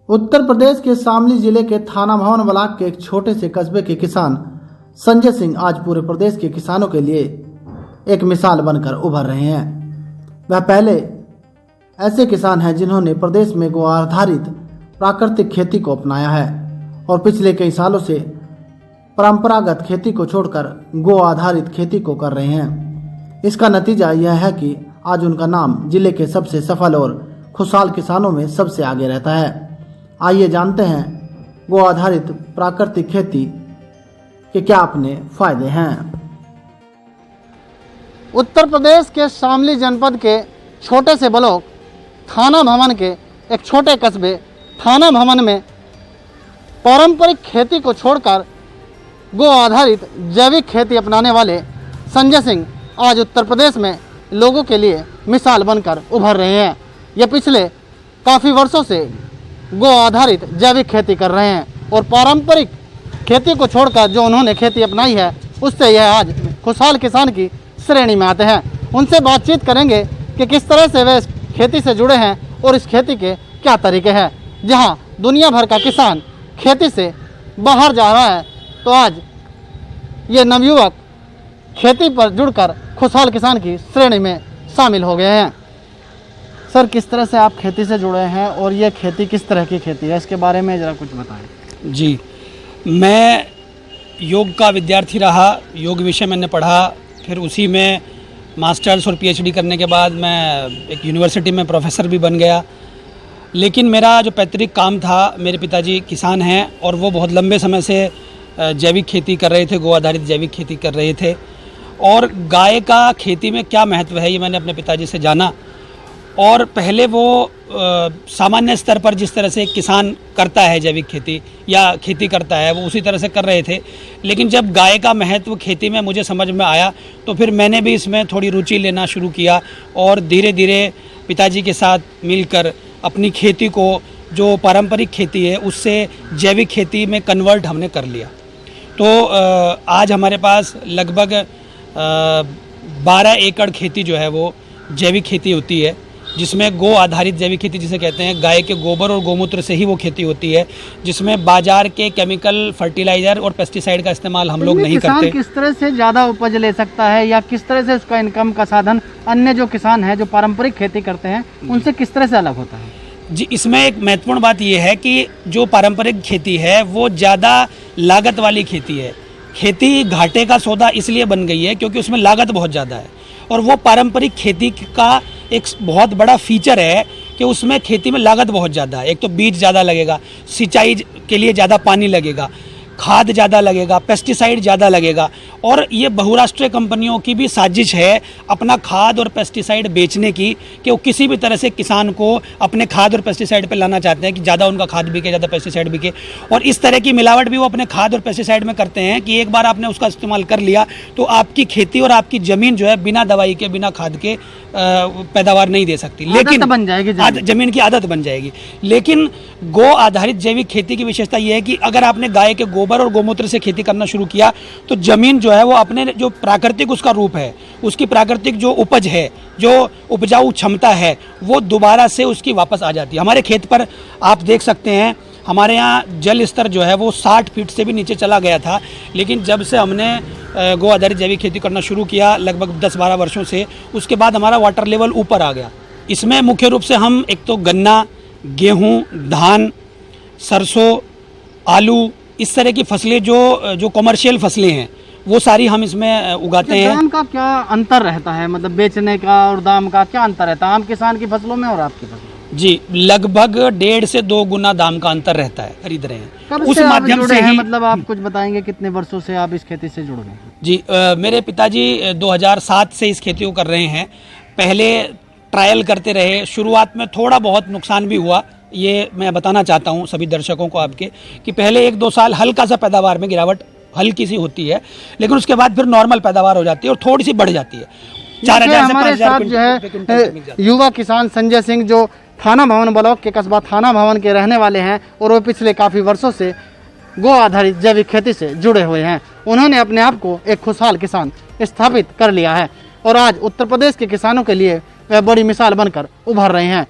उत्तर प्रदेश के शामली जिले के थाना भवन ब्लॉक के एक छोटे से कस्बे के किसान संजय सिंह आज पूरे प्रदेश के किसानों के लिए एक मिसाल बनकर उभर रहे हैं। वह पहले ऐसे किसान हैं जिन्होंने प्रदेश में गो आधारित प्राकृतिक खेती को अपनाया है और पिछले कई सालों से परंपरागत खेती को छोड़कर गो आधारित खेती को कर रहे हैं। इसका नतीजा यह है कि आज उनका नाम जिले के सबसे सफल और खुशहाल किसानों में सबसे आगे रहता है। आइए जानते हैं गो आधारित प्राकृतिक खेती के क्या अपने फायदे हैं। उत्तर प्रदेश के शामली जनपद के छोटे से ब्लॉक थाना भवन के एक छोटे कस्बे थाना भवन में पारंपरिक खेती को छोड़कर गो आधारित जैविक खेती अपनाने वाले संजय सिंह आज उत्तर प्रदेश में लोगों के लिए मिसाल बनकर उभर रहे हैं। ये पिछले काफ़ी वर्षों से गो आधारित जैविक खेती कर रहे हैं और पारंपरिक खेती को छोड़कर जो उन्होंने खेती अपनाई है उससे यह आज खुशहाल किसान की श्रेणी में आते हैं। उनसे बातचीत करेंगे कि किस तरह से वे इस खेती से जुड़े हैं और इस खेती के क्या तरीके हैं। जहां दुनिया भर का किसान खेती से बाहर जा रहा है तो आज ये नवयुवक खेती पर जुड़कर खुशहाल किसान की श्रेणी में शामिल हो गए हैं। सर, किस तरह से आप खेती से जुड़े हैं और ये खेती किस तरह की खेती है, इसके बारे में ज़रा कुछ बताएं। जी, मैं योग का विद्यार्थी रहा, योग विषय मैंने पढ़ा, फिर उसी में मास्टर्स और पीएचडी करने के बाद मैं एक यूनिवर्सिटी में प्रोफेसर भी बन गया। लेकिन मेरा जो पैतृक काम था, मेरे पिताजी किसान हैं और वो बहुत लंबे समय से जैविक खेती कर रहे थे, गो आधारित जैविक खेती कर रहे थे। और गाय का खेती में क्या महत्व है ये मैंने अपने पिताजी से जाना। और पहले वो सामान्य स्तर पर जिस तरह से किसान करता है जैविक खेती या खेती करता है वो उसी तरह से कर रहे थे। लेकिन जब गाय का महत्व खेती में मुझे समझ में आया तो फिर मैंने भी इसमें थोड़ी रुचि लेना शुरू किया और धीरे धीरे पिताजी के साथ मिलकर अपनी खेती को, जो पारंपरिक खेती है, उससे जैविक खेती में कन्वर्ट हमने कर लिया। तो आज हमारे पास लगभग 12 एकड़ खेती जो है वो जैविक खेती होती है, जिसमें गो आधारित जैविक खेती जिसे कहते हैं, गाय के गोबर और गोमूत्र से ही वो खेती होती है, जिसमें बाजार के केमिकल फर्टिलाइजर और पेस्टिसाइड का इस्तेमाल हम लोग नहीं करते। किस तरह से ज़्यादा उपज ले सकता है या किस तरह से उसका इनकम का साधन अन्य जो किसान हैं जो पारंपरिक खेती करते हैं उनसे किस तरह से अलग होता है? जी, इसमें एक महत्वपूर्ण बात यह है कि जो पारंपरिक खेती है वो ज़्यादा लागत वाली खेती है। खेती घाटे का सौदा इसलिए बन गई है क्योंकि उसमें लागत बहुत ज़्यादा है। और वो पारंपरिक खेती का एक बहुत बड़ा फीचर है कि उसमें खेती में लागत बहुत ज़्यादा है। एक तो बीज ज़्यादा लगेगा, सिंचाई के लिए ज़्यादा पानी लगेगा, खाद ज़्यादा लगेगा, पेस्टिसाइड ज़्यादा लगेगा। और ये बहुराष्ट्रीय कंपनियों की भी साजिश है अपना खाद और पेस्टिसाइड बेचने की, कि वो किसी भी तरह से किसान को अपने खाद और पेस्टिसाइड पे लाना चाहते हैं कि ज़्यादा उनका खाद बिके, ज़्यादा पेस्टिसाइड बिके। और इस तरह की मिलावट भी वो अपने खाद और पेस्टिसाइड में करते हैं कि एक बार आपने उसका इस्तेमाल कर लिया तो आपकी खेती और आपकी ज़मीन जो है बिना दवाई के, बिना खाद के पैदावार नहीं दे सकती। लेकिन बन जाएगी ज़मीन की आदत बन जाएगी। लेकिन गो आधारित जैविक खेती की विशेषता यह है कि अगर आपने गाय के गोबर और गोमूत्र से खेती करना शुरू किया तो जमीन जो है वो अपने जो प्राकृतिक उसका रूप है, उसकी प्राकृतिक जो उपज है, जो उपजाऊ क्षमता है, वो दोबारा से उसकी वापस आ जाती है। हमारे खेत पर आप देख सकते हैं हमारे यहाँ जल स्तर जो है वो 60 फीट से भी नीचे चला गया था। लेकिन जब से हमने गो आधारित जैविक खेती करना शुरू किया लगभग 10-12 वर्षों से, उसके बाद हमारा वाटर लेवल ऊपर आ गया। इसमें मुख्य रूप से हम एक तो गन्ना, गेहूँ, धान, सरसों, आलू, इस तरह की फसलें जो कमर्शियल फसलें हैं वो सारी हम इसमें उगाते हैं। दाम का क्या अंतर रहता है, मतलब बेचने का और दाम का क्या अंतर रहता है आम किसान की फसलों में और आपकी फसलों में? जी, लगभग 1.5 से 2 गुना दाम का अंतर रहता है, खरीद रहे हैं। कब उस माध्यम से ही, मतलब आप कुछ बताएंगे कितने वर्षों से आप इस खेती से जुड़ गए हैं? जी, मेरे पिताजी 2007 से इस खेती को कर रहे हैं। पहले ट्रायल करते रहे, शुरुआत में थोड़ा बहुत नुकसान भी हुआ। ये मैं बताना चाहता हूँ सभी दर्शकों को आपके कि पहले 1-2 साल हल्का सा पैदावार में गिरावट हल्की सी होती है, लेकिन उसके बाद फिर नॉर्मल पैदावार हो जाती है और थोड़ी सी बढ़ जाती है। 4000 से 5000 जो है युवा किसान संजय सिंह जो थाना भवन ब्लॉक के कस्बा थाना भवन के रहने वाले हैं और वो पिछले काफ़ी वर्षों से गो आधारित जैविक खेती से जुड़े हुए हैं। उन्होंने अपने आप को एक खुशहाल किसान स्थापित कर लिया है और आज उत्तर प्रदेश के किसानों के लिए वह बड़ी मिसाल बनकर उभर रहे हैं।